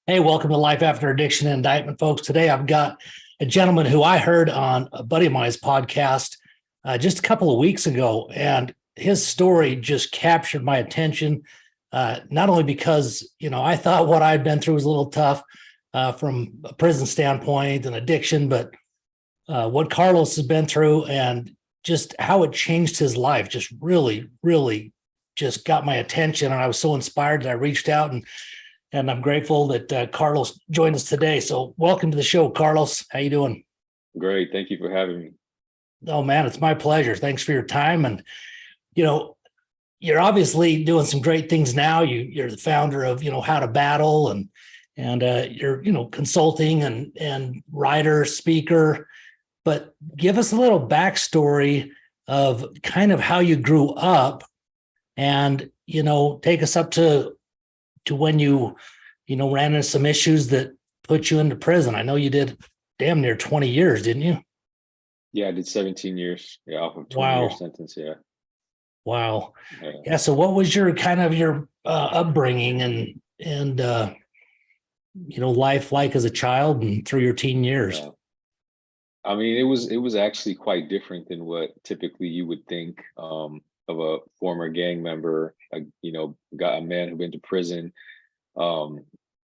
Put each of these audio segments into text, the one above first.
Hey, welcome to Life After Addiction and Indictment, folks. Today I've got a gentleman who I heard on a buddy of mine's podcast just a couple of weeks ago, and his story just captured my attention. Not only because I thought what I'd been through was a little tough from a prison standpoint and addiction, but what Carlos has been through and just how it changed his life just really, really just got my attention, and I was so inspired that I reached out and I'm grateful that Carlos joined us today. So welcome to the show, Carlos. How you doing? Great. Thank you for having me. Oh, man, it's my pleasure. Thanks for your time. And, you know, you're obviously doing some great things now. You're the founder of, How to Battle and you're, consulting and writer, speaker. But give us a little backstory of kind of how you grew up and, take us up to when you ran into some issues that put you into prison. I know you did damn near 20 years, didn't you? Yeah, I did 17 years. Yeah, off of 20-year Wow. sentence. Yeah. Wow. Yeah. Yeah. So what was your kind of your upbringing and life like as a child and through your teen years? Yeah. I mean, it was actually quite different than what typically you would think of a former gang member, got a man who went to prison, um,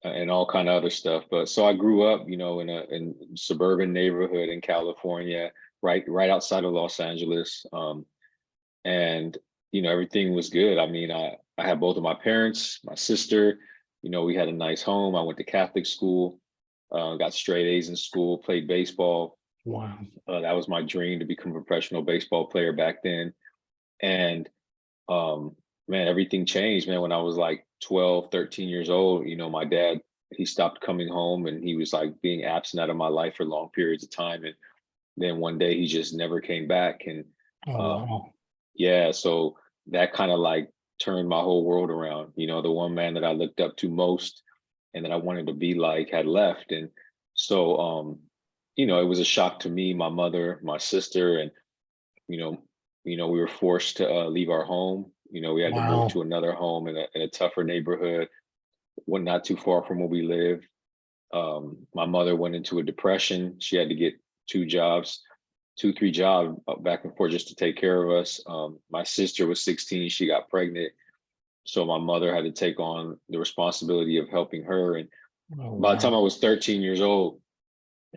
and all kind of other stuff. But so I grew up, in suburban neighborhood in California, right outside of Los Angeles. And everything was good. I mean, I had both of my parents, my sister. We had a nice home. I went to Catholic school, got straight A's in school, played baseball. Wow. That was my dream, to become a professional baseball player back then. And um, man, everything changed, man. When I was like 12, 13 years old, my dad, he stopped coming home, and he was like being absent out of my life for long periods of time. And then one day he just never came back. And Oh, um, wow. yeah, so that kind of like turned my whole world around. The one man that I looked up to most and that I wanted to be like had left. And so it was a shock to me, my mother, my sister, and you know, we were forced to leave our home. We had to move Wow. to another home in a tougher neighborhood, one not too far from where we lived. My mother went into a depression. She had to get two jobs, two, three jobs back and forth just to take care of us. My sister was 16. She got pregnant. So my mother had to take on the responsibility of helping her. And Oh, by the time wow. I was 13 years old,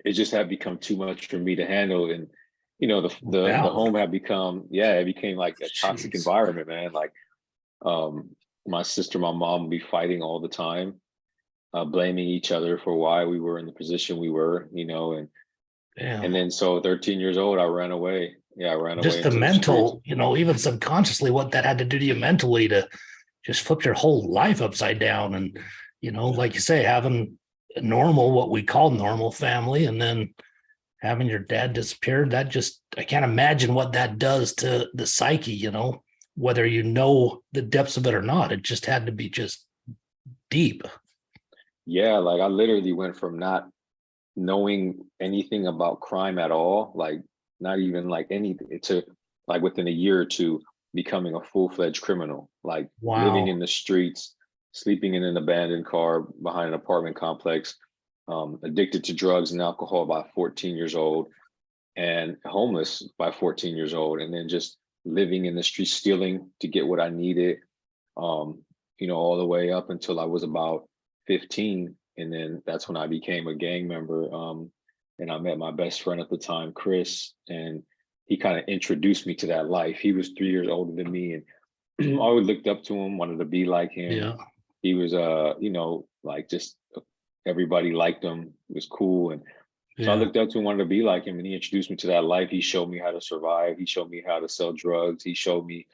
it just had become too much for me to handle. And, No the doubt. home had become, yeah, it became like a toxic Jeez. environment, man. Like, um, my sister, my mom would be fighting all the time, blaming each other for why we were in the position we were, and Damn. then so 13 years old, I ran away. Yeah, I ran away Just the into the streets. mental, even subconsciously what that had to do to you mentally to just flip your whole life upside down. And, Yeah. like you say, having a normal, what we call normal family, and then having your dad disappeared, that just, I can't imagine what that does to the psyche, whether the depths of it or not. It just had to be just deep. Yeah, like I literally went from not knowing anything about crime at all, like not even like anything, to like within a year or two becoming a full-fledged criminal, like living Wow. in the streets, sleeping in an abandoned car behind an apartment complex, addicted to drugs and alcohol by 14 years old, and homeless by 14 years old, and then just living in the streets, stealing to get what I needed, um, all the way up until I was about 15. And then that's when I became a gang member. And I met my best friend at the time, Chris, and he kind of introduced me to that life. He was 3 years older than me, and I always looked up to him, wanted to be like him. Yeah. He was, like just everybody liked him. It was cool. And so I Yeah. looked up to him, wanted to be like him, and he introduced me to that life. He showed me how to survive. He showed me how to sell drugs. He showed me,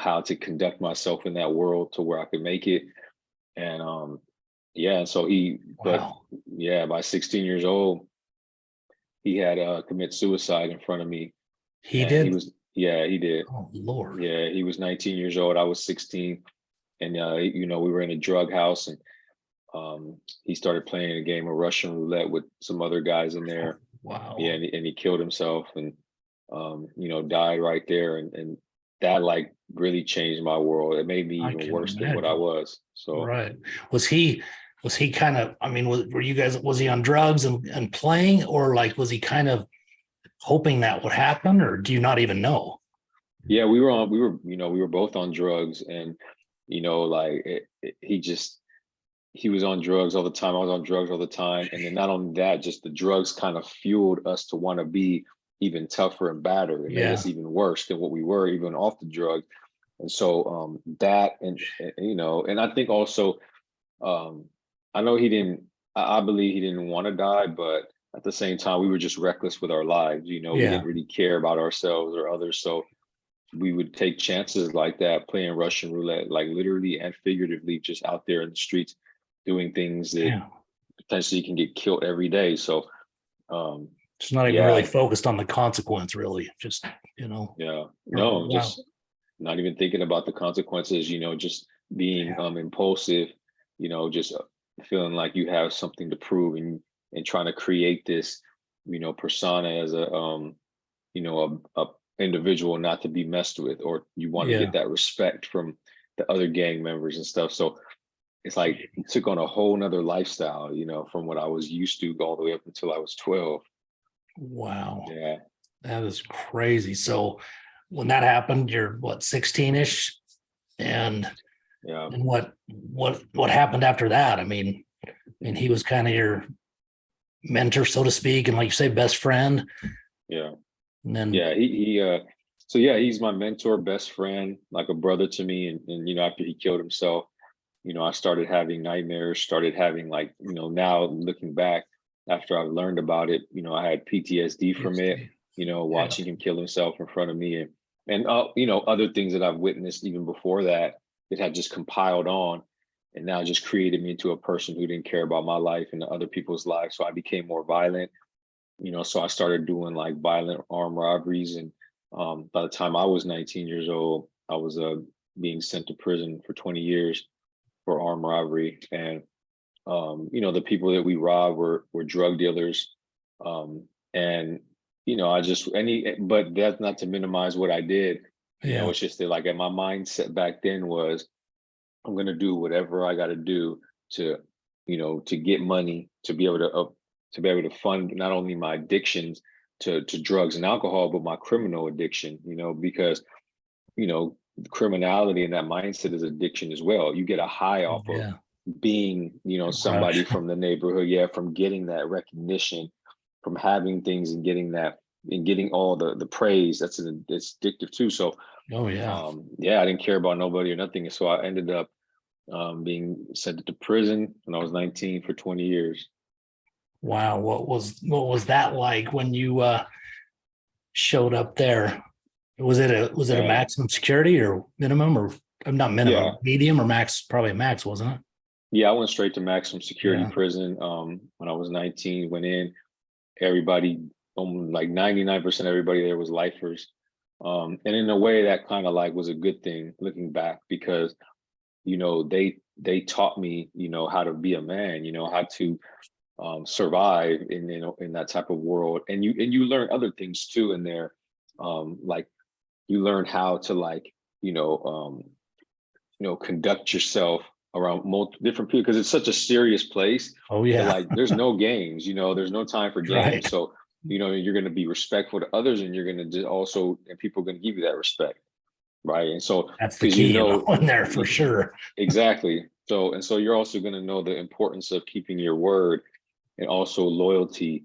how to conduct myself in that world to where I could make it. And yeah, so but Wow. yeah, by 16 years old, he had commit suicide in front of me, He and did. yeah, he did. Oh, Lord. Yeah, he was 19 years old. I was 16, and we were in a drug house, and he started playing a game of Russian roulette with some other guys in Oh, there. Yeah, wow. and he killed himself, and died right there, and that like really changed my world. It made me I even can worse than what I imagine. was. So Right. Was he was he kind of, I mean, were you guys, was he on drugs and playing, or like, was he kind of hoping that would happen, or do you not even know? Yeah, we were both on drugs, and like he was on drugs all the time. I was on drugs all the time. And then not only that, just the drugs kind of fueled us to want to be even tougher and badder. It made Yeah. us even worse than what we were, even off the drugs. And so that, and I think also, um, I know he didn't, I believe he didn't want to die, but at the same time, we were just reckless with our lives. We Yeah. didn't really care about ourselves or others. So we would take chances like that, playing Russian roulette, like literally and figuratively, just out there in the streets, doing things that Yeah. potentially can get killed every day. So, um, It's not even really yeah, focused on the consequence, really. Just, yeah, oh, no, wow. just not even thinking about the consequences. Just being impulsive. Just feeling like you have something to prove, and trying to create this, persona as a individual not to be messed with, or you want to Yeah. get that respect from the other gang members and stuff. So it's like it took on a whole nother lifestyle, from what I was used to all the way up until I was 12. Wow. Yeah. That is crazy. So when that happened, you're what, 16-ish? And Yeah. and what happened after that? I mean, and he was kind of your mentor, so to speak, and like you say, best friend. Yeah. And then Yeah. So he's my mentor, best friend, like a brother to me. And after he killed himself, I started having nightmares, started having, like, now looking back after I've learned about it, I had PTSD from it, yeah. watching him kill himself in front of me, and other things that I've witnessed even before that, that had just compiled on, and now just created me into a person who didn't care about my life and other people's lives. So I became more violent, so I started doing like violent armed robberies. And by the time I was 19 years old, I was being sent to prison for 20 years for armed robbery. And the people that we robbed were drug dealers. And I just but that's not to minimize what I did. Yeah. It's just that, like, my mindset back then was, I'm gonna do whatever I gotta do to, to get money, to be able to fund not only my addictions to drugs and alcohol, but my criminal addiction, because criminality and that mindset is addiction as well. You get a high off of Yeah. being, somebody Rush. from the neighborhood, yeah, from getting that recognition, from having things and getting that, and getting all the praise. It's addictive too. So Oh yeah. I didn't care about nobody or nothing. So I ended up being sent to prison when I was 19 for 20 years. Wow. What was that like when you showed up there? Was it a Man, maximum security or minimum, or not yeah, minimum, medium or max? Probably a max, wasn't it? yeah, I went straight to maximum security Yeah. prison when I was 19. Went in, everybody, like 99% everybody there was lifers. And in a way that kind of like was a good thing looking back, because they taught me, how to be a man, how to survive in that type of world. And you learn other things too in there. Like, you learn how to, like, conduct yourself around multiple different people, because it's such a serious place Oh that, yeah. like, there's no games, there's no time for games. Right. So, you're going to be respectful to others, and you're going to just also, and people are going to give you that respect. Right. And so, That's the because key, in there for sure. exactly. So you're also going to know the importance of keeping your word, and also loyalty.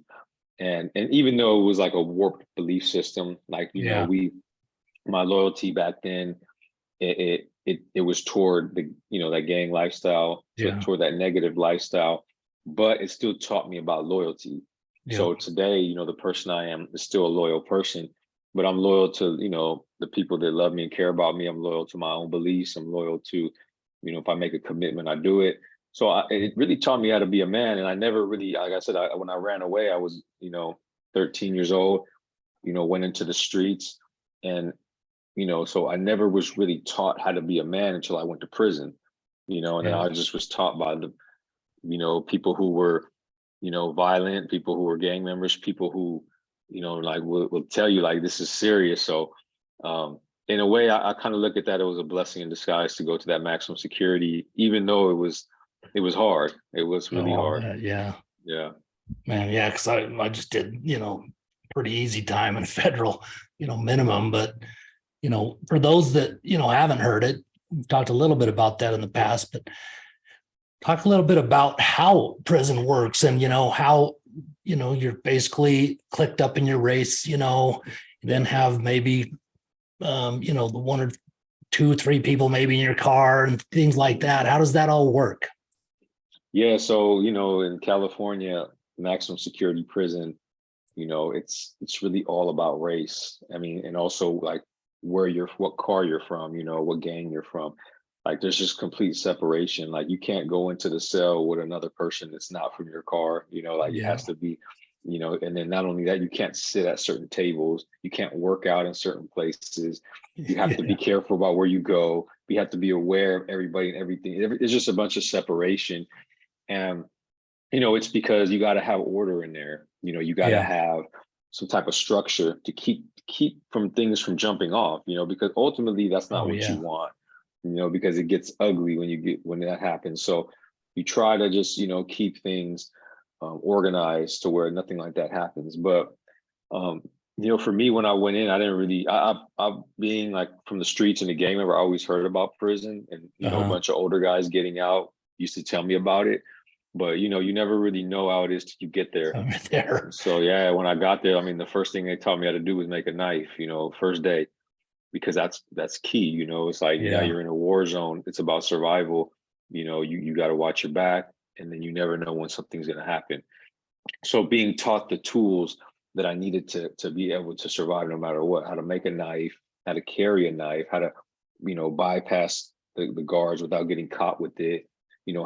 And even though it was like a warped belief system, like, Yeah. my loyalty back then, it was toward the, that gang lifestyle, Yeah. toward that negative lifestyle, but it still taught me about loyalty. Yeah. So today, the person I am is still a loyal person, but I'm loyal to, the people that love me and care about me. I'm loyal to my own beliefs. I'm loyal to, if I make a commitment, I do it. So it really taught me how to be a man. And I never really, like I said, when I ran away, I was, 13 years old, went into the streets. And so I never was really taught how to be a man until I went to prison, and then Yeah. I just was taught by the, people who were, violent, people who were gang members, people who, like will tell you, like, this is serious. So in a way, I kind of look at that, it was a blessing in disguise to go to that maximum security, even though it was It was hard. It was really Oh, hard. yeah, Yeah. man. Yeah. Cause I just did, pretty easy time in federal, minimum. But, for those that, haven't heard it, we've talked a little bit about that in the past, but talk a little bit about how prison works and, how, you're basically clicked up in your race, then have maybe, the one or two, three people maybe in your car and things like that. How does that all work? Yeah. So, in California, maximum security prison, it's really all about race. I mean, and also like what car you're from, what gang you're from. Like there's just complete separation. Like you can't go into the cell with another person that's not from your car, like it Yeah. has to be, and then not only that, you can't sit at certain tables, you can't work out in certain places. You have to be Yeah. careful about where you go. You have to be aware of everybody and everything. It's just a bunch of separation. And it's because you got to have order in there. You got to Yeah. have some type of structure to keep from things from jumping off. Because ultimately that's not Oh, what you yeah. want. Because it gets ugly when that happens. So you try to just keep things organized to where nothing like that happens. But for me, when I went in, I didn't really. I being like from the streets and the gang member, I always heard about prison, and a Uh-huh. bunch of older guys getting out used to tell me about it. But you never really know how it is till you get there. Right there. So yeah, when I got there, I mean, the first thing they taught me how to do was make a knife. First day, because that's key. It's like now Yeah. you're in a war zone. It's about survival. You got to watch your back, and then you never know when something's going to happen. So being taught the tools that I needed to be able to survive no matter what, how to make a knife, how to carry a knife, how to bypass the guards without getting caught with it,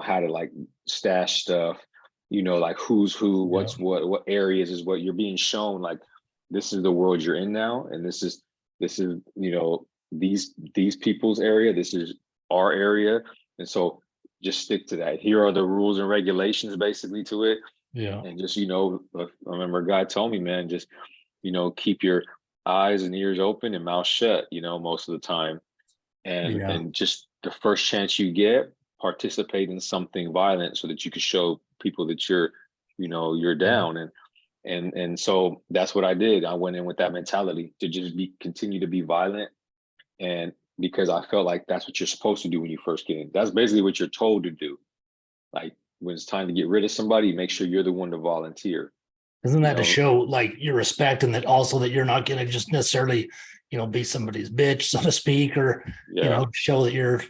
how to like stash stuff, like who's who, Yeah. what's what areas is what you're being shown, like this is the world you're in now, and this is these people's area, this is our area. And so just stick to that. Here are the rules and regulations basically to it. Yeah. And just I remember a guy told me, man, just keep your eyes and ears open and mouth shut, most of the time. and Yeah. and just the first chance you get, participate in something violent so that you can show people that you're Yeah. down. And so that's what I did. I went in with that mentality to just continue to be violent. And because I felt like that's what you're supposed to do when you first get in. That's basically what you're told to do. Like when it's time to get rid of somebody, make sure you're the one to volunteer. Isn't You that to know, show like your respect and that also that you're not going to just necessarily, be somebody's bitch, so to speak, or, yeah, show that you're,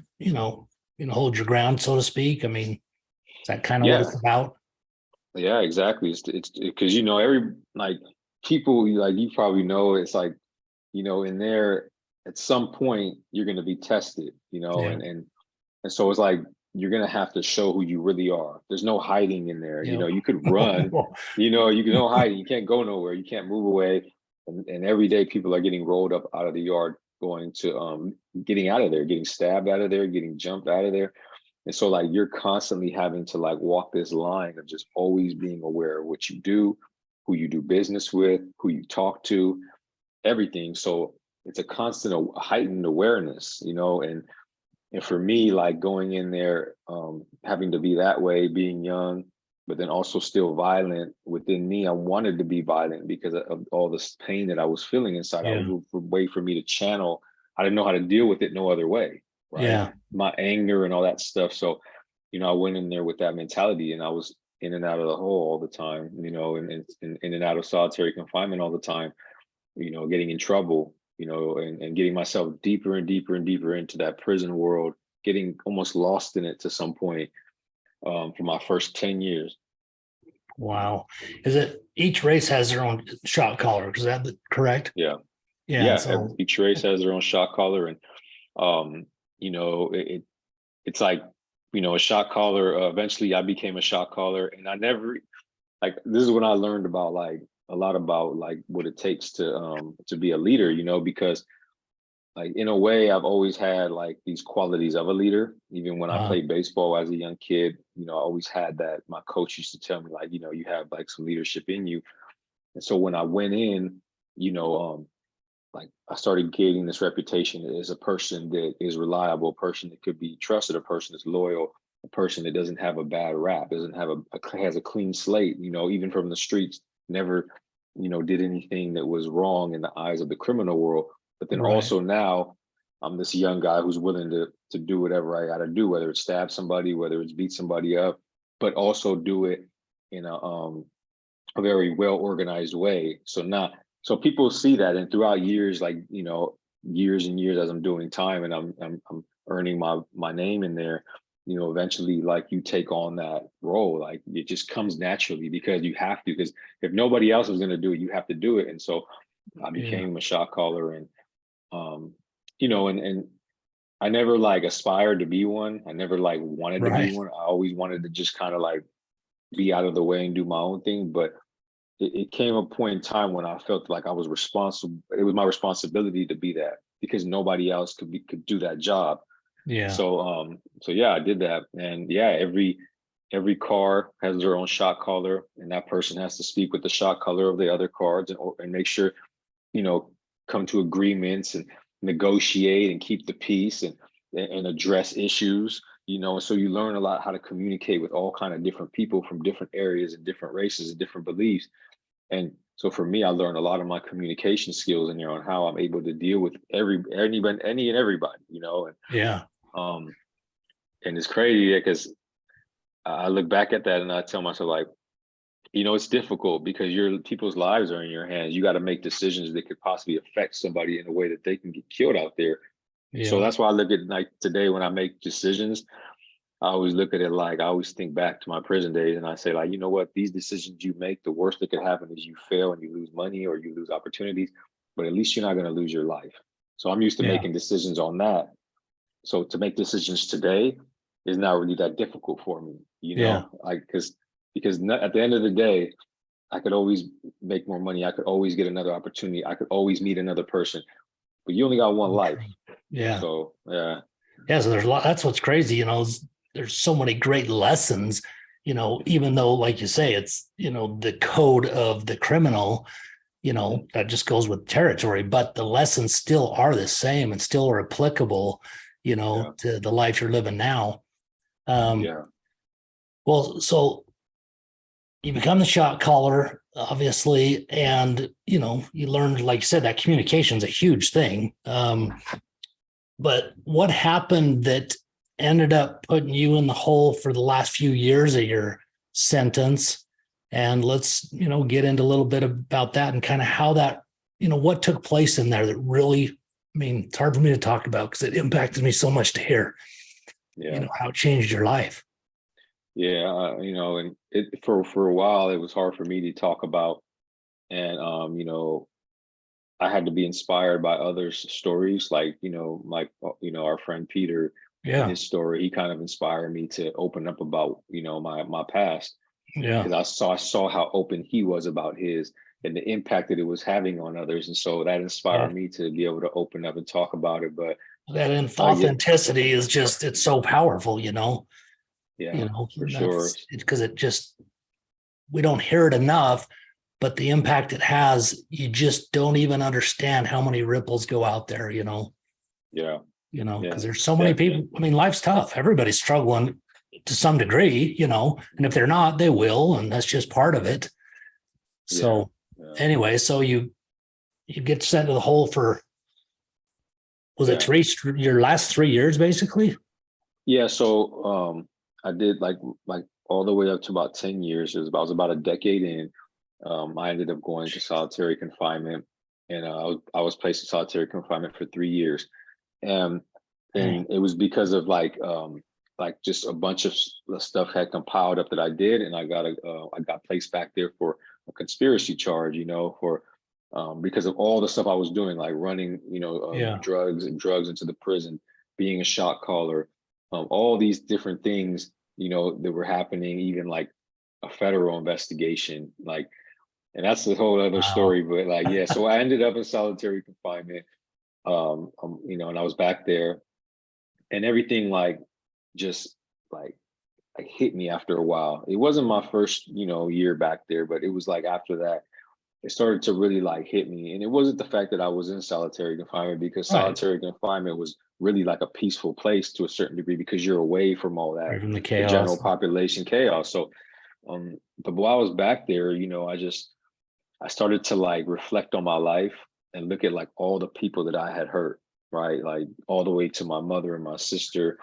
hold your ground, so to speak. I mean, is that kind of what yeah, it's about? yeah, exactly. It's because every like people like you probably know it's like in there at some point you're going to be tested, Yeah. and so it's like you're going to have to show who you really are. There's no hiding in there. Yeah. You could run, you can no hiding. You can't go nowhere. You can't move away. And every day people are getting rolled up out of the yard, going to getting out of there, getting stabbed out of there, getting jumped out of there. And so like you're constantly having to like walk this line of just always being aware of what you do, who you do business with, who you talk to, everything. So it's a constant heightened awareness, and for me, like going in there, having to be that way, being young, but then also still violent within me. I wanted to be violent because of all this pain that I was feeling inside. I Yeah. was a way for me to channel. I didn't know how to deal with it no other way, right? Yeah. My anger and all that stuff. So, I went in there with that mentality, and I was in and out of the hole all the time, and in and out of solitary confinement all the time, getting in trouble, and getting myself deeper and deeper and deeper into that prison world, getting almost lost in it to some point, for my first 10 years. Wow. Is it each race has their own shot collar? Is that correct? Yeah. Yeah. And Yeah. so, Each race has their own shot caller. And, it's like, a shot caller. Eventually I became a shot caller, and I never, like, this is when I learned about like a lot about like what it takes to be a leader, because like in a way I've always had like these qualities of a leader. Even when I uh, played baseball as a young kid, I always had that. My coach used to tell me like, you have like some leadership in you. And so when I went in, like I started gaining this reputation as a person that is reliable, a person that could be trusted, a person that's loyal, a person that doesn't have a bad rap, doesn't have has a clean slate, even from the streets, never, did anything that was wrong in the eyes of the criminal world. But then Right. also now I'm this young guy who's willing to do whatever I got to do, whether it's stab somebody, whether it's beat somebody up, but also do it in a very well organized way. So people see that, and throughout years, like years and years as I'm doing time and I'm earning my name in there, eventually like you take on that role, like it just comes naturally because you have to, because if nobody else is going to do it, you have to do it. And so I Yeah. became a shot caller, and and I never like aspired to be one. I never like wanted to be Right. one. I always wanted to just kind of like be out of the way and do my own thing. But it came a point in time when I felt like I was responsible. It was my responsibility to be that, because nobody else could do that job. Yeah. So yeah, I did that. And yeah, every car has their own shot caller, and that person has to speak with the shot caller of the other cards, and make sure, you know, come to agreements and negotiate and keep the peace, and address issues, and so you learn a lot how to communicate with all kind of different people from different areas and different races and different beliefs. And so for me, I learned a lot of my communication skills in there on how I'm able to deal with anybody, any and everybody, Yeah. um, and it's crazy because I look back at that and I tell myself, like, it's difficult because your people's lives are in your hands. You got to make decisions that could possibly affect somebody in a way that they can get killed out there. So Yeah. that's why I look at, like, today when I make decisions, I always look at it like, I always think back to my prison days, and I say, like, you know what, these decisions you make, the worst that could happen is you fail and you lose money or you lose opportunities, but at least you're not going to lose your life. So I'm used to Yeah. making decisions on that. So to make decisions today is not really that difficult for me, Yeah. like, because at the end of the day, I could always make more money. I could always get another opportunity. I could always meet another person, but you only got one life. Yeah. So yeah. Yeah. So there's a lot. That's what's crazy. There's so many great lessons, even though, like you say, it's, the code of the criminal, Mhm. that just goes with territory, but the lessons still are the same and still are applicable, Yeah. to the life you're living now. Um, Yeah. well, so you become the shot caller, obviously, and you learned, like you said, that communication is a huge thing. But what happened that ended up putting you in the hole for the last few years of your sentence? And let's, get into a little bit about that and kind of how that, what took place in there that really, it's hard for me to talk about because it impacted me so much to hear, Yeah. how it changed your life. Yeah. And for a while, it was hard for me to talk about. And, I had to be inspired by others' stories, like, our friend Peter and Yeah. his story. He kind of inspired me to open up about, my past, Yeah. because I saw how open he was about his and the impact that it was having on others. And so that Yeah. inspired me to be able to open up and talk about it. But That yeah, authenticity is just, it's so powerful, yeah, for and sure. that's because it just, we don't hear it enough, but the impact it has, you just don't even understand how many ripples go out there, Yeah, because yeah, there's so many people. definitely. Life's tough. Everybody's struggling to some degree, and if they're not, they will, and that's just part of it. Yeah, So yeah, anyway, so you get sent to the hole for, was it yeah. your last 3 years basically? Yeah, so I did like all the way up to about 10 years. I was about a decade in. I ended up going to solitary confinement, and I was placed in solitary confinement for 3 years. And Dang. and it was because of like just a bunch of stuff had compiled up that I did, and I got placed back there for a conspiracy charge, for because of all the stuff I was doing, like running, Yeah. drugs into the prison, being a shot caller, all these different things, that were happening, even like a federal investigation, like, and that's the whole other Wow. story. But like, yeah, so I ended up in solitary confinement, and I was back there, and everything like just like hit me after a while. It wasn't my first, year back there, but it was like after that, it started to really like hit me. And it wasn't the fact that I was in solitary confinement, because Right. solitary confinement was really like a peaceful place to a certain degree, because you're away from all that, Right from the the general chaos. population chaos. So, but while I was back there, I started to like reflect on my life and look at like all the people that I had hurt, right? Like all the way to my mother and my sister,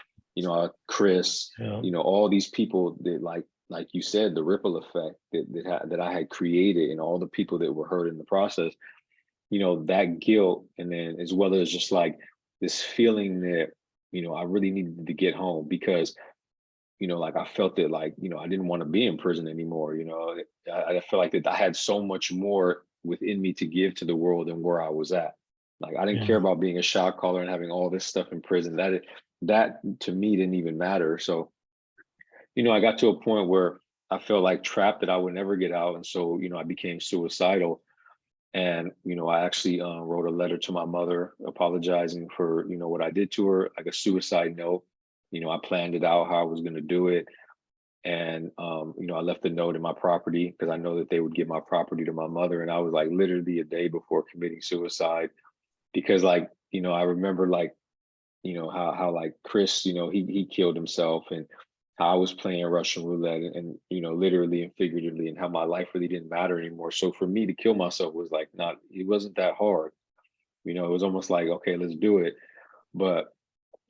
Chris, Yeah. all these people that like you said, the ripple effect that I had created, and all the people that were hurt in the process, that guilt. And then as well as just like this feeling that, I really needed to get home, because like I felt that like, I didn't want to be in prison anymore. I felt like that I had so much more within me to give to the world than where I was at. Like I didn't care Yeah. about being a shot caller and having all this stuff in prison. That to me didn't even matter. So, I got to a point where I felt like trapped, that I would never get out. And so, I became suicidal. And, I actually wrote a letter to my mother apologizing for, what I did to her, like a suicide note. I planned it out how I was going to do it. And, I left a note in my property, because I know that they would give my property to my mother. And I was like literally a day before committing suicide, because like, I remember like, how like Chris, he killed himself, and how I was playing Russian roulette, and literally and figuratively, and how my life really didn't matter anymore. So for me to kill myself was like it wasn't that hard. It was almost like, okay, let's do it. But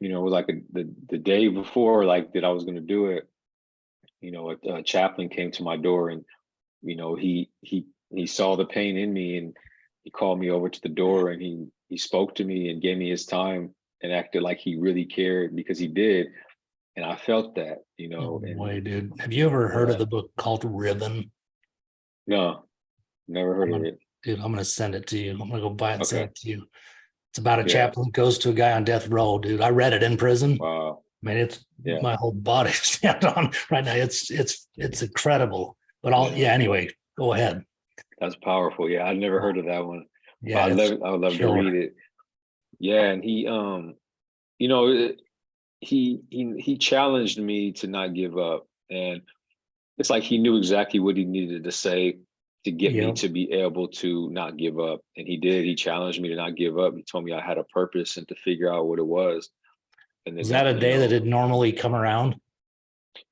it was like the day before, like that I was going to do it. A chaplain came to my door, and he saw the pain in me, and he called me over to the door, and he spoke to me and gave me his time, and acted like he really cared, because he did. And I felt that, No way, and dude. Have you ever heard of yeah, the book called Ribbon? no, never heard of it. Dude, I'm gonna send it to you. I'm gonna go buy it and send Okay. it to you. It's about a Yeah. chaplain who goes to a guy on death row, dude. I read it in prison. Wow. I mean, it's Yeah. my whole body stand on right now. It's incredible. But Yeah. anyway, go ahead. That's powerful. Yeah. I'd never heard of that one, but Yeah, it's I would love to read killer. it. Yeah. And you know, it- he challenged me to not give up. And it's like he knew exactly what he needed to say to get me Yep. to be able to not give up. And he did. He challenged me to not give up. He told me I had a purpose and to figure out what it was. And Was then, that a day that had normally come around?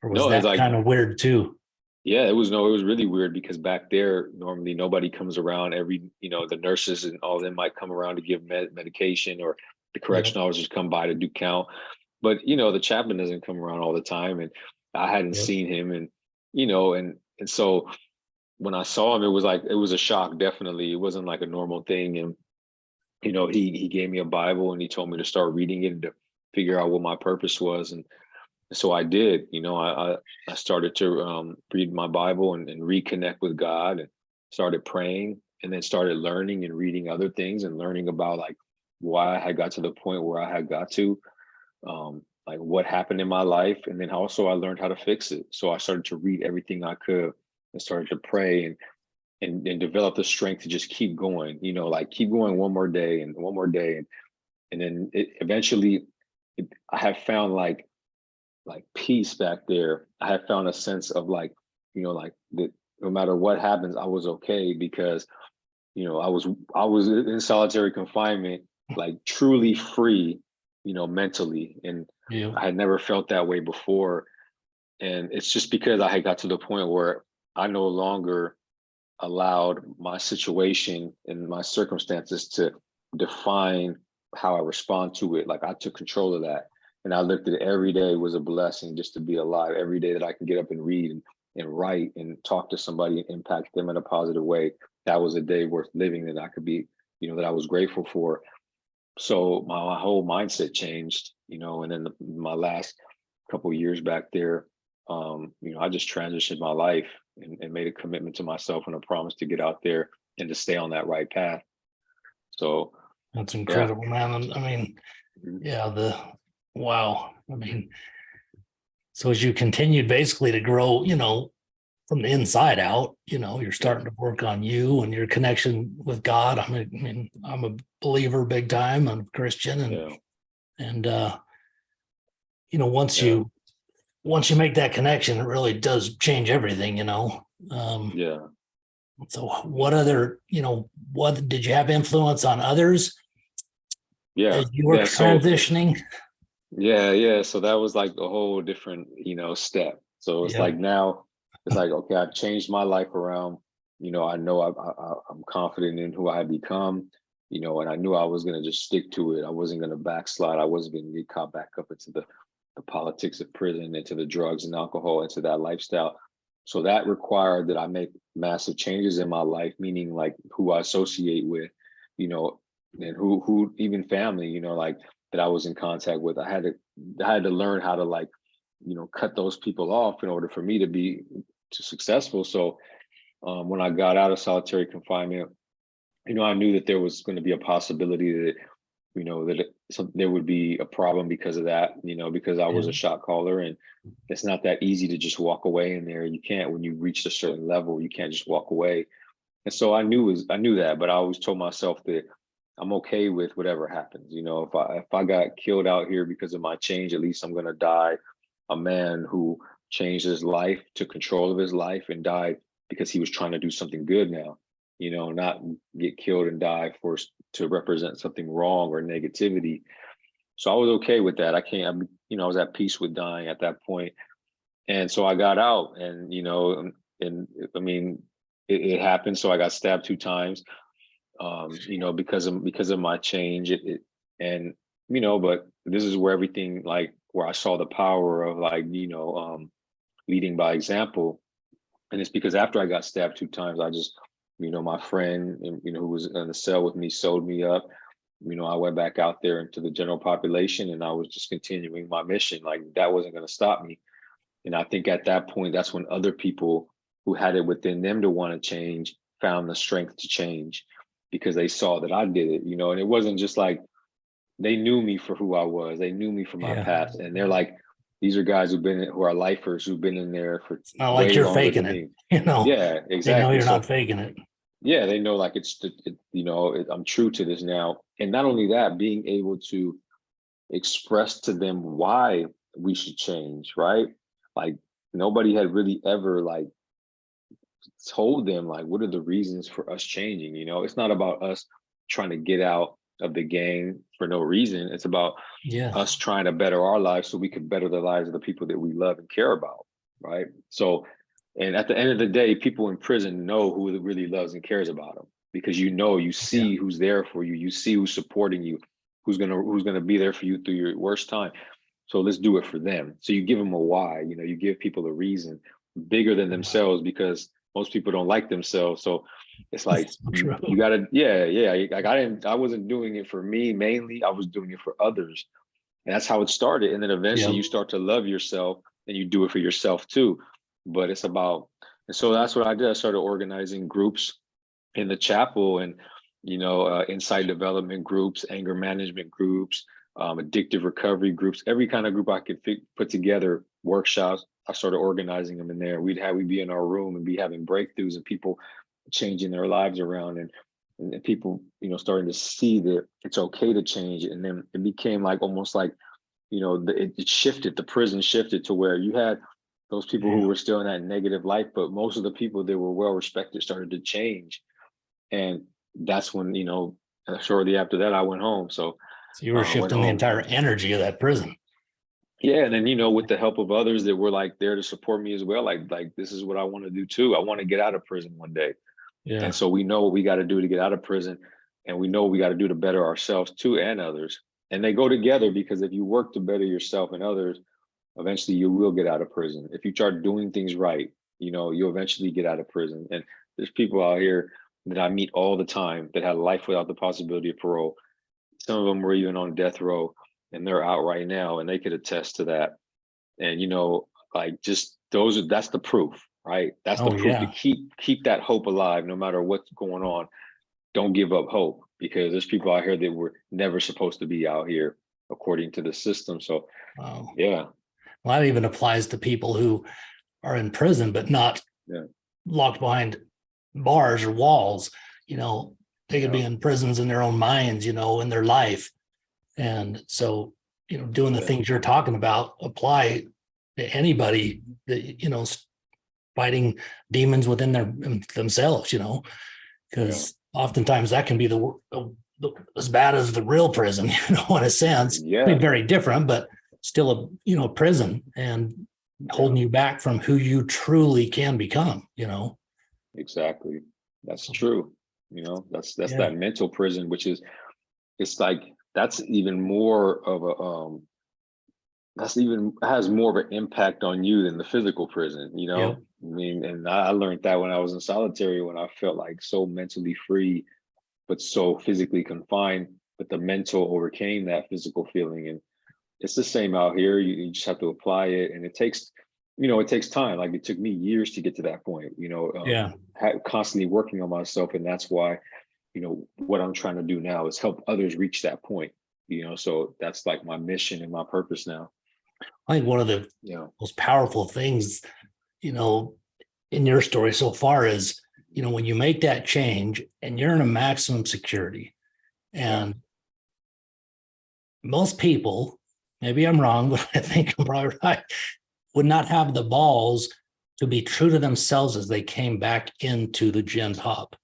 Or was no, it was that like, kind of weird too? yeah, it was really weird, because back there, normally nobody comes around. The nurses and all of them might come around to give medication, or the Yep. correctional officers come by to do count. But, the chaplain doesn't come around all the time. And I hadn't Yep. seen him. And so when I saw him, it was a shock. Definitely. It wasn't like a normal thing. And, he gave me a Bible, and he told me to start reading it and to figure out what my purpose was. And so I did. I started to read my Bible, and reconnect with God, and started praying, and then started learning and reading other things, and learning about like why I had got to the point where I had got to, like what happened in my life. And then also I learned how to fix it. So I started to read everything I could, and started to pray, and develop the strength to just keep going, like keep going one more day and one more day. And then eventually I have found like peace back there. I had found a sense of like, like that no matter what happens, I was okay, because, I was in solitary confinement, like truly free, mentally. And Yep. I had never felt that way before. And it's just because I had got to the point where I no longer allowed my situation and my circumstances to define how I respond to it. Like I took control of that. And I looked at every day was a blessing, just to be alive. Every day that I can get up and read, and write and talk to somebody and impact them in a positive way, that was a day worth living, that I could be, that I was grateful for. So my whole mindset changed, and then my last couple of years back there, I just transitioned my life, and made a commitment to myself and a promise to get out there and to stay on that right path. So That's yeah. incredible, man. And I mean, Mhm. yeah, wow. I mean, so as you continued basically to grow, from the inside out, you're Yeah. starting to work on you and your connection with God. I mean, I'm a believer big time. I'm a Christian, Yeah. and once Yeah. you make that connection, it really does change everything. Yeah. So what other, what did you have influence on others Yeah. as you were Yeah. So transitioning? yeah. So that was like a whole different, step. So it's Yep. like now it's like, okay, I've changed my life around. I know I'm confident in who I had become, and I knew I was going to just stick to it. I wasn't going to backslide. I wasn't going to get caught back up into the politics of prison, into the drugs and alcohol, into that lifestyle. So that required that I make massive changes in my life, meaning like who I associate with, you know, and who even family, like that I was in contact with. I had to learn how to like, cut those people off in order for me to be successful. So when I got out of solitary confinement, I knew that there was going to be a possibility that, there would be a problem because of that, because I was Yeah. a shot caller, and it's not that easy to just walk away in there. You can't, when you reach a certain level, you can't just walk away. And so I knew that, but I always told myself that I'm okay with whatever happens. If I got killed out here because of my change, at least I'm gonna die a man who changed his life, took control of his life, and died because he was trying to do something good now. Not get killed and die for to represent something wrong or negativity. So I was okay with that. I can't. I was at peace with dying at that point, and so I got out, and I mean, it happened. So I got stabbed 2 times, because of my change. And but this is where everything, like where I saw the power of like leading by example. And it's because after I got stabbed 2 times, I just, my friend, who was in the cell with me, sewed me up. I went back out there into the general population, and I was just continuing my mission. Like that wasn't going to stop me. And I think at that point, that's when other people who had it within them to want to change found the strength to change, because they saw that I did it, and it wasn't just like they knew me for who I was. They knew me for my Yeah. past. And they're like, these are guys who are lifers, who've been in there for It's not like way you're longer faking than it. me. You know, Yeah, they know exactly. you're not So faking it. yeah, they know like I'm true to this now. And not only that, being able to express to them why we should change, right? Like nobody had really ever like told them like what are the reasons for us changing. It's not about us trying to get out of the gang for no reason. It's about Yeah. us trying to better our lives so we could better the lives of the people that we love and care about, right? So, and at the end of the day, people in prison know who really loves and cares about them, because you Yeah. see who's there for you, you see who's supporting you, who's gonna be there for you through your worst time. So let's do it for them. So you give them a why. You give people a reason bigger than themselves, because most people don't like themselves. So it's like That's so you true. gotta, yeah. Like I wasn't doing it for me mainly. I was doing it for others. And that's how it started. And then eventually Yep. you start to love yourself, and you do it for yourself too. But it's about, and so that's what I did. I started organizing groups in the chapel, and insight development groups, anger management groups, addictive recovery groups, every kind of group I could put together, workshops. I started organizing them in there. We'd be in our room and be having breakthroughs, and people changing their lives around, and people starting to see that it's okay to change. And then it became like almost like it shifted. The prison shifted to where you had those people who Yeah. were still in that negative life, but most of the people that were well respected started to change. And that's when, shortly after that, I went home. So So you were went shifting the home. entire energy of that prison. Yeah. And then, with the help of others that were like there to support me as well, like this is what I want to do too. I want to get out of prison one day. And Yeah. so we know what we got to do to get out of prison. And we know what we got to do to better ourselves too, and others. And they go together, because if you work to better yourself and others, eventually you will get out of prison. If you start doing things right, you'll eventually get out of prison. And there's people out here that I meet all the time that had a life without the possibility of parole. Some of them were even on death row, and they're out right now, and they could attest to that. And like just that's the proof, right? That's the Oh proof to yeah. keep that hope alive no matter what's going on. Don't give up hope, because there's people out here that were never supposed to be out here according to the system. So Wow. yeah, Well, that even applies to people who are in prison but not yeah, locked behind bars or walls. You know, they could yeah, be in prisons in their own minds, in their life. And so, doing the yeah, things you're talking about apply to anybody that, fighting demons within themselves, yeah, because oftentimes that can be the as bad as the real prison, in a sense. I mean, Yeah, very different, but still prison, and yeah, holding you back from who you truly can become. exactly. That's So, true. That's yeah, that mental prison, which is, it's like, that's even more of a that's even has more of an impact on you than the physical prison, yep, I mean, and I learned that when I was in solitary, when I felt like so mentally free but so physically confined, but the mental overcame that physical feeling. And it's the same out here. You just have to apply it, and it takes time. Like, it took me years to get to that point. yeah. Constantly working on myself, and that's why what I'm trying to do now is help others reach that point. So that's like my mission and my purpose now. I think one of the Yeah, most powerful things, you know, in your story so far is, when you make that change and you're in a maximum security, yeah, and most people, maybe I'm wrong, but I think I'm probably right, would not have the balls to be true to themselves as they came back into the Gen Pop,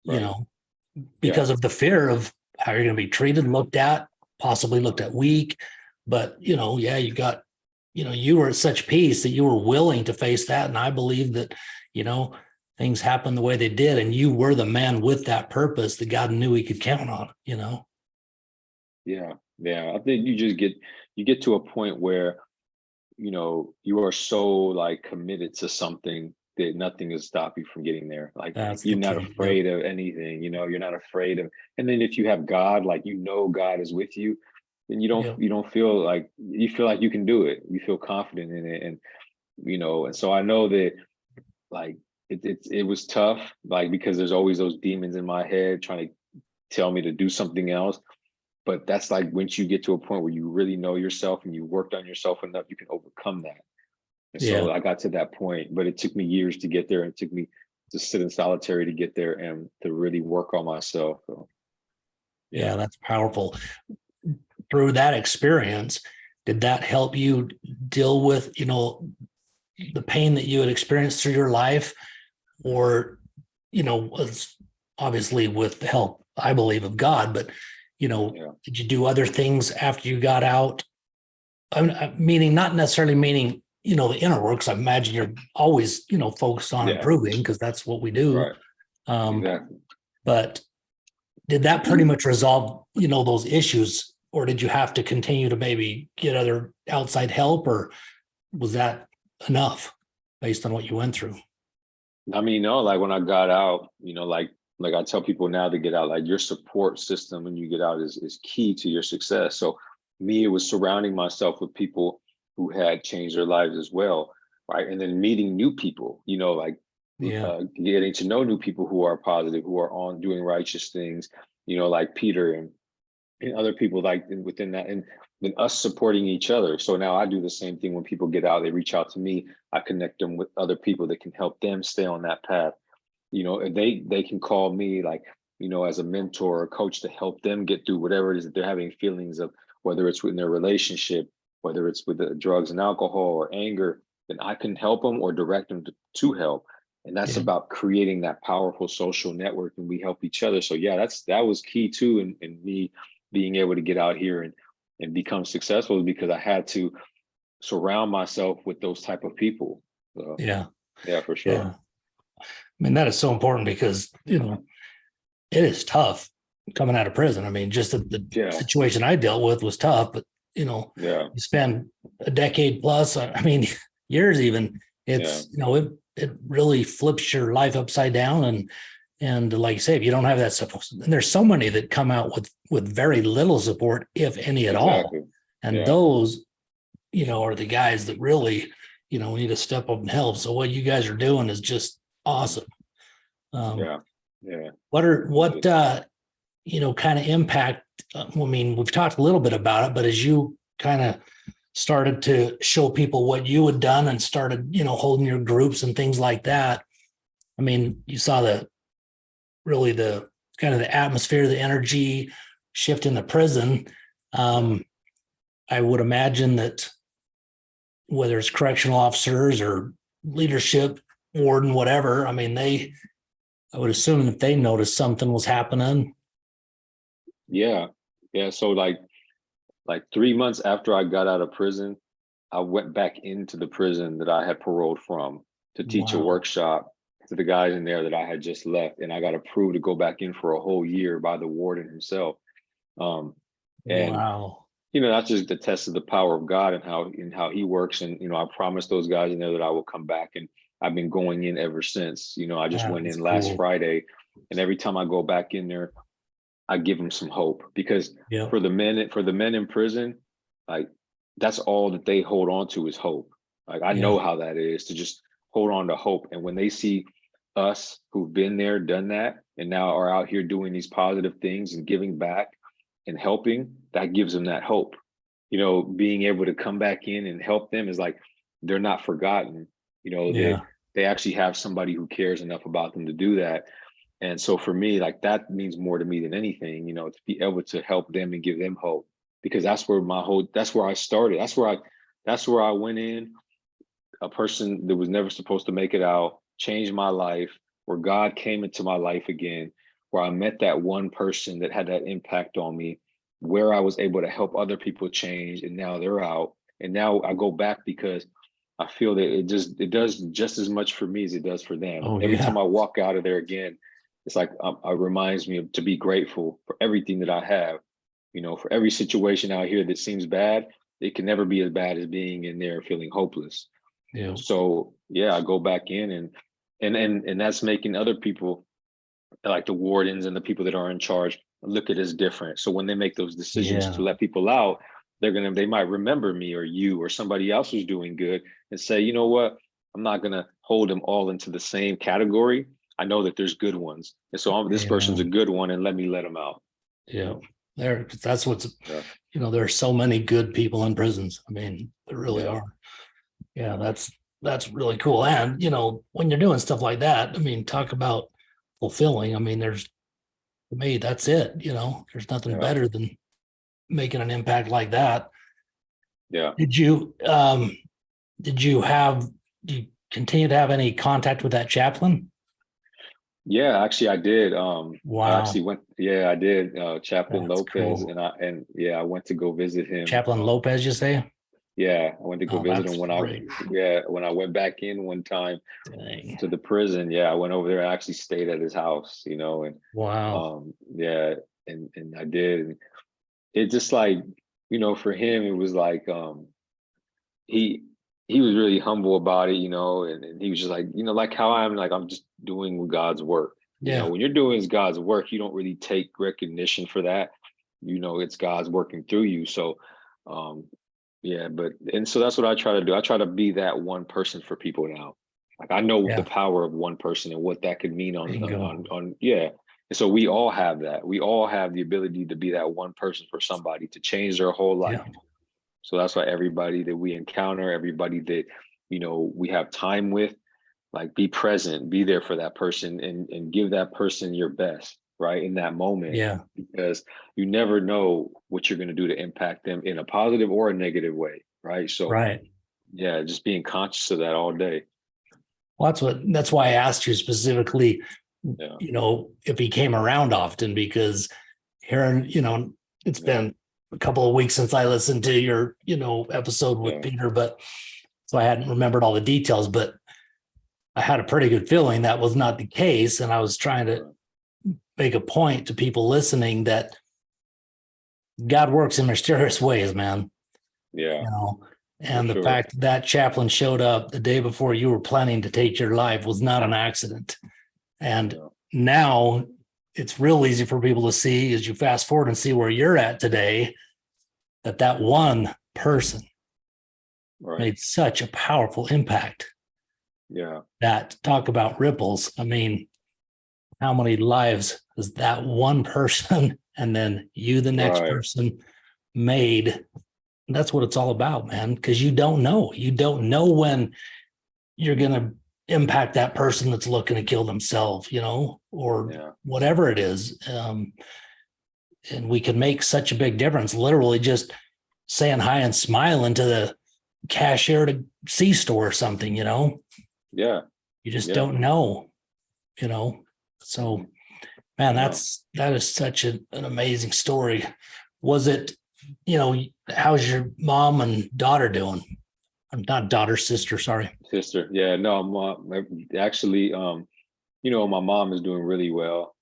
you right, know, yeah, because of the fear of how you're going to be treated, looked at, possibly looked at weak. But, yeah, you were at such peace that you were willing to face that. And I believe that, you know, things happened the way they did. And you were the man with that purpose that God knew he could count on. yeah, yeah. I think you get to a point where you are so, like, committed to something that nothing will stop you from getting there. Like, That's you're the not key. Yep. afraid of anything. You're not afraid of. And then if you have God, like, God is with you, then you don't Yep. you don't feel like you feel like you can do it. You feel confident in it, and so I know that, like, it was tough, like, because there's always those demons in my head trying to tell me to do something else. But that's like, once you get to a point where you really know yourself and you worked on yourself enough, you can overcome that. And Yeah. so I got to that point, but it took me years to get there. And it took me to sit in solitary to get there and to really work on myself. So, yeah. Yeah. That's powerful. Through that experience, did that help you deal with, the pain that you had experienced through your life? Or, was obviously with the help, I believe, of God, but, Yeah. did you do other things after you got out? Meaning, not necessarily meaning, the inner works. I imagine you're always, focused on Yeah. improving because that's what we do. Right. Um, Exactly. but did that pretty much resolve, those issues, or did you have to continue to maybe get other outside help, or was that enough based on what you went through? I mean, no, like, when I got out, like I tell people now to get out, like, your support system when you get out is key to your success. So me, it was surrounding myself with people who had changed their lives as well, right? And then meeting new people, like, Yeah. getting to know new people who are positive, who are on doing righteous things, like Peter and other people, like, within that, and then us supporting each other. So now I do the same thing. When people get out, they reach out to me, I connect them with other people that can help them stay on that path. And they can call me, like, as a mentor or coach, to help them get through whatever it is that they're having feelings of, whether it's within their relationship, whether it's with the drugs and alcohol or anger. Then I can help them or direct them to help. And that's Yeah. about creating that powerful social network, and we help each other. So yeah, that was key too, in me being able to get out here and become successful, because I had to surround myself with those type of people. So Yeah. yeah, for sure. Yeah. I mean, that is so important because, it is tough coming out of prison. I mean, just the Yeah, situation I dealt with was tough, but, yeah, you spend a decade plus, I mean, years even, yeah, it's, it really flips your life upside down. And like you say, if you don't have that support, and there's so many that come out with very little support, if any at all. exactly. And Yeah, those, are the guys that really, need to step up and help. So what you guys are doing is just awesome. Um, yeah, yeah. what kind of impact? I mean, we've talked a little bit about it, but as you kind of started to show people what you had done and started, holding your groups and things like that, I mean, you saw the kind of the atmosphere, the energy shift in the prison. Yeah. Um, I would imagine that whether it's correctional officers or leadership, warden, whatever, I mean, I would assume that they noticed something was happening. Yeah. Yeah. So like 3 months after I got out of prison, I went back into the prison that I had paroled from to teach a Wow. workshop to the guys in there that I had just left. And I got approved to go back in for a whole year by the warden himself. Um, and Wow. that's just the test of the power of God and how he works. And I promised those guys in there that I will come back. And I've been going in ever since. I just went That's in last cool. Friday. And every time I go back in there, I give them some hope, because Yep. for the men in prison, like that's all that they hold on to is hope. Like I Yeah. know how that is to just hold on to hope. And when they see us who've been there, done that, and now are out here doing these positive things and giving back and helping, that gives them that hope. Being able to come back in and help them is like they're not forgotten. They Yeah. they actually have somebody who cares enough about them to do that. And so for me, like that means more to me than anything, to be able to help them and give them hope, because that's where I started. That's where I went in, a person that was never supposed to make it out, changed my life, where God came into my life again, where I met that one person that had that impact on me, where I was able to help other people change, and now they're out. And now I go back because I feel that it does just as much for me as it does for them. Oh Every yeah. time I walk out of there again, it's like it reminds me to be grateful for everything that I have. For every situation out here that seems bad, it can never be as bad as being in there feeling hopeless. Yeah. So yeah, I go back in, and that's making other people, like the wardens and the people that are in charge, look at it as different. So when they make those decisions to Yeah. let people out, they might remember me or you or somebody else who's doing good and say, you know what, I'm not gonna hold them all into the same category. I know that there's good ones, and so this person's a Amen. good one, and let them out. Yeah. That's what's, Yeah, there are so many good people in prisons. I mean, there really yeah, are. Yeah, that's really cool. And when you're doing stuff like that, I mean, talk about fulfilling. I mean, to me, that's it. There's nothing yeah, better than making an impact like that. yeah. Did you did you have do you continue to have any contact with that chaplain? Yeah, actually I did. I Wow, actually went, yeah, I did. Chaplain that's Lopez, cool. and yeah, I went to go visit him. Chaplain Lopez, you say? Yeah, I went to go Oh, visit that's him great. when I went back in one time Dang. to the prison. Yeah, I went over there. I actually stayed at his house, and Wow. yeah, and I did. And it just like, for him, it was like he he was really humble about it, and he was just like how I'm just doing God's work. Yeah. When you're doing God's work, you don't really take recognition for that. It's God's working through you. So um yeah, and so that's what I try to do. I try to be that one person for people now. Like I know the Yeah. power of one person and what that could mean Bingo. on yeah. And so we all have that. We all have the ability to be that one person for somebody to change their whole life. Yeah. So that's why everybody that we encounter, everybody that we have time with, like be present, be there for that person, and give that person your best, right, in that moment, Yeah. because you never know what you're going to do to impact them in a positive or a negative way, right? So Right. yeah, just being conscious of that all day. Well, that's why I asked you specifically, Yeah, if he came around often, because Aaron, it's yeah, been a couple of weeks since I listened to your, episode with yeah, Peter, but so I hadn't remembered all the details, but I had a pretty good feeling that was not the case. And I was trying to right. make a point to people listening that God works in mysterious ways, man. Yeah, you know. for And the sure. fact that chaplain showed up the day before you were planning to take your life was not an accident. And Yeah, now it's real easy for people to see as you fast forward and see where you're at today, that one person right. made such a powerful impact. Yeah, That talk about ripples. I mean, how many lives has that one person and then you, the next right, person, made? That's what it's all about, man, because you don't know. You don't know when you're going to impact that person that's looking to kill themselves, or yeah, whatever it is. And we can make such a big difference, literally just saying hi and smiling to the cashier at a C-store or something, yeah, you just yeah. don't know, you know. So Man, you know. that is such an amazing story. Was it, how's your mom and daughter doing? I'm not daughter, sister, sorry. Sister, yeah, no, actually, my mom is doing really well.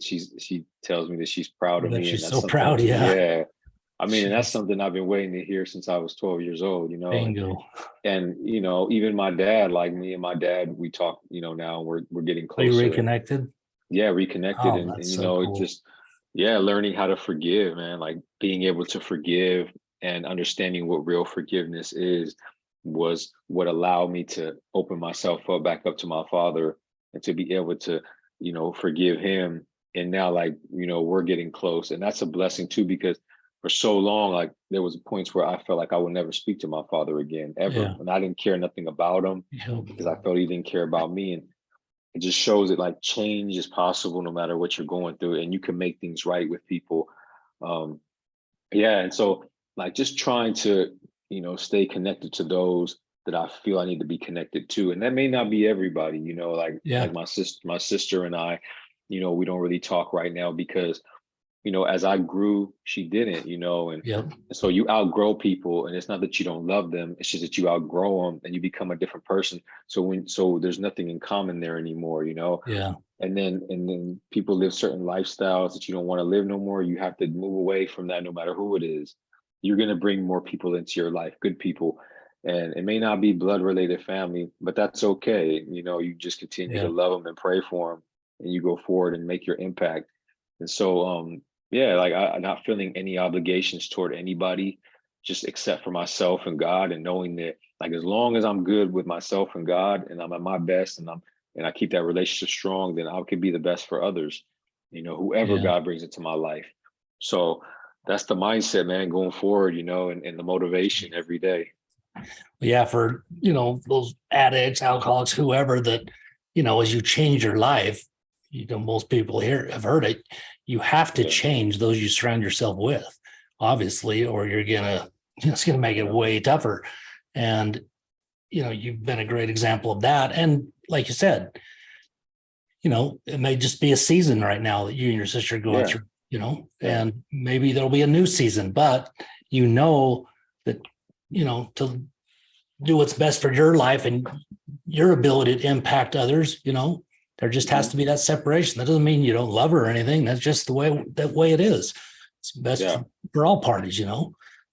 She tells me that she's proud I of bet me, and she's that's so something, proud. Yeah. yeah. I mean, and that's Jeez. something I've been waiting to hear since I was 12 years old, Bingo. and even my dad, like me and my dad, we talk, now we're getting Are you closer, and reconnected? yeah, reconnected, Oh, and that's so it cool. just, yeah, learning how to forgive, man, like being able to forgive and understanding what real forgiveness is was what allowed me to open myself up back up to my father and to be able to, forgive him. And now, like, we're getting close, and that's a blessing too, because for so long, like, there was points where I felt like I would never speak to my father again ever, Yeah. and I didn't care nothing about him Yep. because I felt he didn't care about me. And it just shows that, like, change is possible no matter what you're going through, and you can make things right with people. um yeah, and so, like, just trying to, stay connected to those that I feel I need to be connected to, and that may not be everybody, like Yeah. my sister and I, we don't really talk right now because, as I grew, she didn't, Yep. and so you outgrow people, and it's not that you don't love them, it's just that you outgrow them and you become a different person. So there's nothing in common there anymore, Yeah. and then people live certain lifestyles that you don't want to live no more. You have to move away from that no matter who it is. You're going to bring more people into your life, good people, and it may not be blood related family, but that's okay. You just continue to Yeah. love them and pray for them, and you go forward and make your impact. And so, yeah, like, I'm not feeling any obligations toward anybody, just except for myself and God, and knowing that, like, as long as I'm good with myself and God, and I'm at my best, and I keep that relationship strong, then I could be the best for others, whoever Yeah. God brings into my life. So that's the mindset, man, going forward, and the motivation every day. Yeah. For, those addicts, alcoholics, whoever that, as you change your life, most people here have heard it. You have to Yeah, change those you surround yourself with, obviously, or it's gonna make it yeah, way tougher. And, you've been a great example of that. And like you said, it may just be a season right now that you and your sister are going yeah, through, yeah, and maybe there'll be a new season, but that, to do what's best for your life and your ability to impact others, there just has hmm, to be that separation. That doesn't mean you don't love her or anything. That's just the way it is. It's best yeah, for all parties,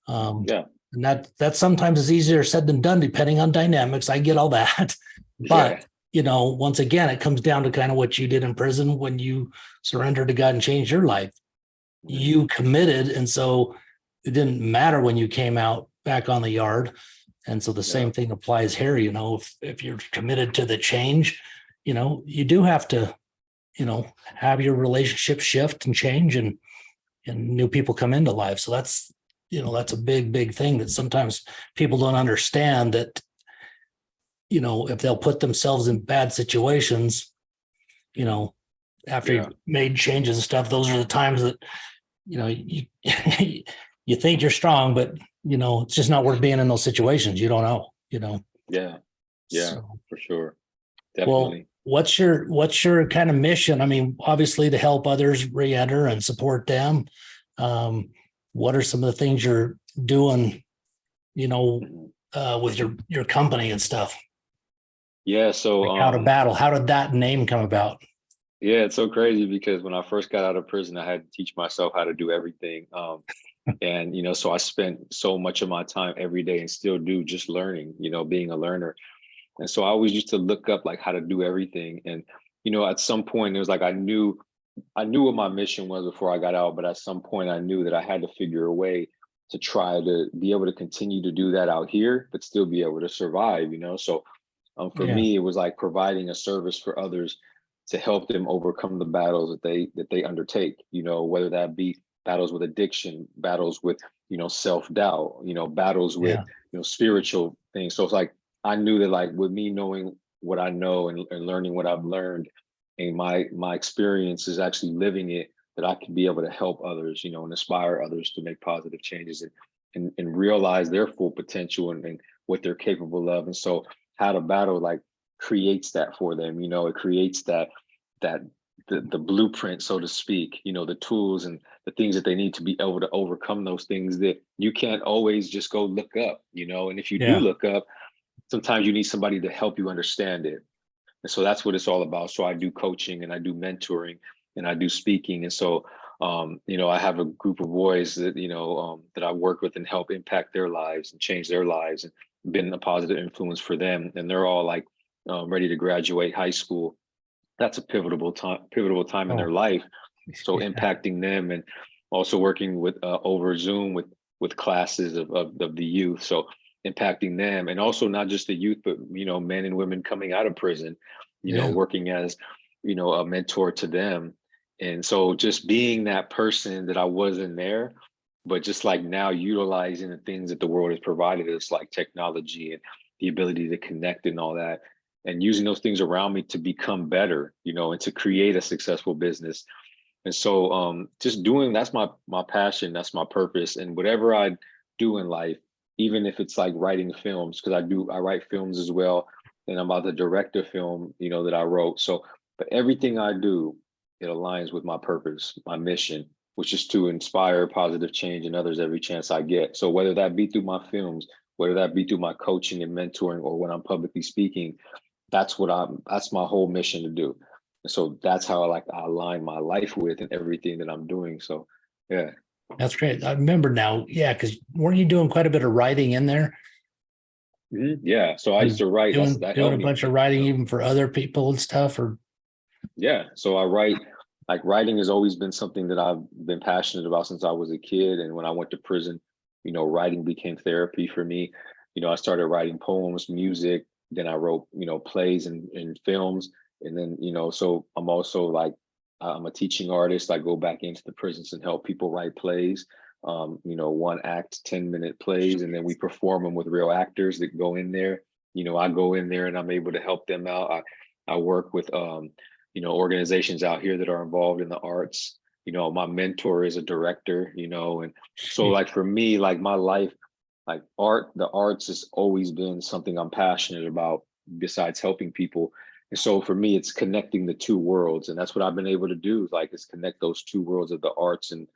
Um, yeah, and that sometimes is easier said than done, depending on dynamics. I get all that. yeah, But, once again, it comes down to kind of what you did in prison when you surrendered to God and changed your life. hmm, You committed. And so it didn't matter when you came out back on the yard. And so the yeah, same thing applies here. If you're committed to the change, you do have to, have your relationship shift and change, and new people come into life. So that's a big, big thing that sometimes people don't understand, that, if they'll put themselves in bad situations, you know, after yeah, you've made changes and stuff, those are the times that, you, you think you're strong, but, it's just not worth being in those situations. You don't know. yeah, yeah, So, for sure. well, Definitely. what's your kind of mission? I mean, obviously to help others re-enter and support them. Um, what are some of the things you're doing, you know, Mhm. with your company and stuff? Yeah. So, Like How to Battle? How did that name come about? yeah, it's so crazy because when I first got out of prison, I had to teach myself how to do everything. And, so I spent so much of my time every day, and still do, just learning, being a learner. And so I always used to look up, like, how to do everything. And, at some point it was like I knew what my mission was before I got out, but at some point I knew that I had to figure a way to try to be able to continue to do that out here, but still be able to survive. So, for Yeah, me, it was like providing a service for others to help them overcome the battles that they undertake. Whether that be battles with addiction, battles with, self-doubt, battles with, yeah, spiritual things. So it's like I knew that, like, with me knowing what I know, and learning what I've learned, and my experience is actually living it, that I can be able to help others, and inspire others to make positive changes, and realize their full potential, and what they're capable of. And so How to Battle, like, creates that for them. It creates that the blueprint, so to speak, the tools and the things that they need to be able to overcome those things that you can't always just go look up, and if you do Yeah. look up, sometimes you need somebody to help you understand it. And so that's what it's all about. So I do coaching and I do mentoring and I do speaking. And so, I have a group of boys that, that I work with and help impact their lives and change their lives and been a positive influence for them. And they're all like ready to graduate high school. That's a pivotal time in their Oh, life. So yeah. impacting them and also working with over Zoom with classes of the youth. So impacting them, and also not just the youth, but men and women coming out of prison, Yeah. working as a mentor to them. And so just being that person that I wasn't there, but just like now utilizing the things that the world has provided us, like technology and the ability to connect and all that, and using those things around me to become better, and to create a successful business. And so just doing, that's my passion, that's my purpose. And whatever I do in life, even if it's like writing films, because I write films as well, and I'm about to direct a film, that I wrote. So, but everything I do, it aligns with my purpose, my mission, which is to inspire positive change in others every chance I get. So whether that be through my films, whether that be through my coaching and mentoring, or when I'm publicly speaking, that's my whole mission to do. And so that's how I align my life with and everything that I'm doing. So yeah. That's great. I remember now. Yeah. Because weren't you doing quite a bit of writing in there? Yeah. So I used And to write. That doing helped a me. bunch of writing even for other people and stuff, or Yeah. So I write, like writing has always been something that I've been passionate about since I was a kid. And when I went to prison, writing became therapy for me. I started writing poems, music, then I wrote, plays and films. And then, so I'm also like, I'm a teaching artist. I go back into the prisons and help people write plays, 1 act, 10-minute plays. And then we perform them with real actors that go in there. I go in there and I'm able to help them out. I work with, organizations out here that are involved in the arts. My mentor is a director, and so like for me, like my life, like the arts has always been something I'm passionate about besides helping people. And so for me, it's connecting the two worlds. And that's what I've been able to do, like is connect those two worlds of the arts and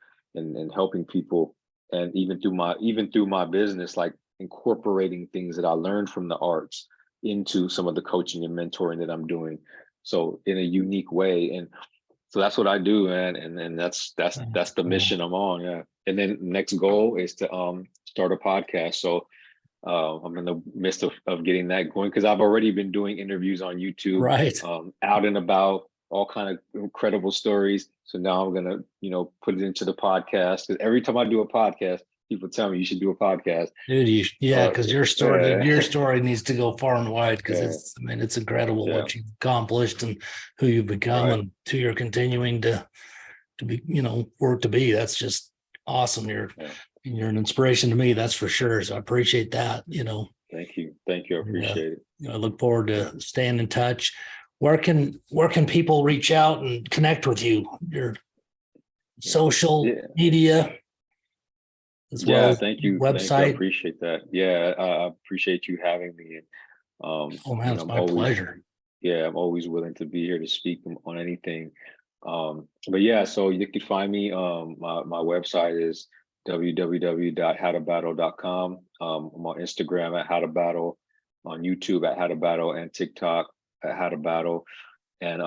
helping people. And even through my business, like incorporating things that I learned from the arts into some of the coaching and mentoring that I'm doing. So in a unique way. And so that's what I do, man. And then that's the cool. mission I'm on. Yeah. And then next goal is to start a podcast. So I'm in the midst of getting that going, because I've already been doing interviews on YouTube, Right. out and about, all kind of incredible stories. So now I'm gonna, put it into the podcast. Because every time I do a podcast, people tell me you should do a podcast. Dude, yeah, because your Yeah, story needs to go far and wide, because yeah, it's incredible yeah, what you've accomplished and who you've become right. and who you're continuing to be, work to be. That's just awesome. Yeah. You're an inspiration to me, that's for sure. So I appreciate that, Thank you. I and, appreciate it. I look forward to staying in touch. Where can people reach out and connect with you? Your social Yeah. media as well Yeah, as thank you. Thank you. I website. appreciate that. Yeah, I appreciate you having me. And Oh man, it's I'm my always, pleasure. yeah, I'm always willing to be here to speak on anything. But yeah, so you can find me. My website is www.howtobattle.com. I'm on Instagram at How to Battle, on YouTube at How to Battle, and TikTok at How to Battle. And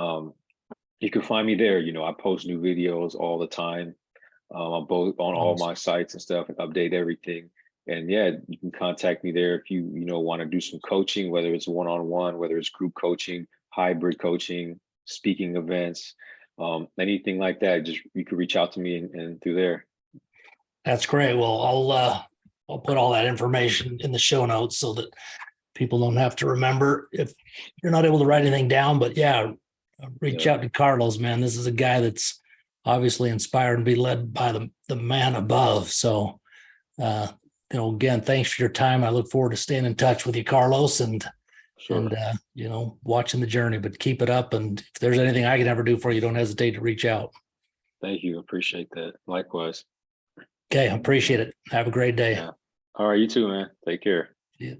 you can find me there. I post new videos all the time. On both on all Awesome. my sites and stuff, and update everything. And yeah, you can contact me there if you want to do some coaching, whether it's one-on-one, whether it's group coaching, hybrid coaching, speaking events, anything like that. Just you can reach out to me and through there. That's great. Well, I'll put all that information in the show notes so that people don't have to remember if you're not able to write anything down. But yeah, reach Yeah, out to Carlos, man. This is a guy that's obviously inspired and be led by the man above. So, again, thanks for your time. I look forward to staying in touch with you, Carlos, and sure. watching the journey. But keep it up. And if there's anything I can ever do for you, don't hesitate to reach out. Thank you. Appreciate that. Likewise. Okay, I appreciate it. Have a great day. Yeah. All right, you too, man. Take care. Yeah.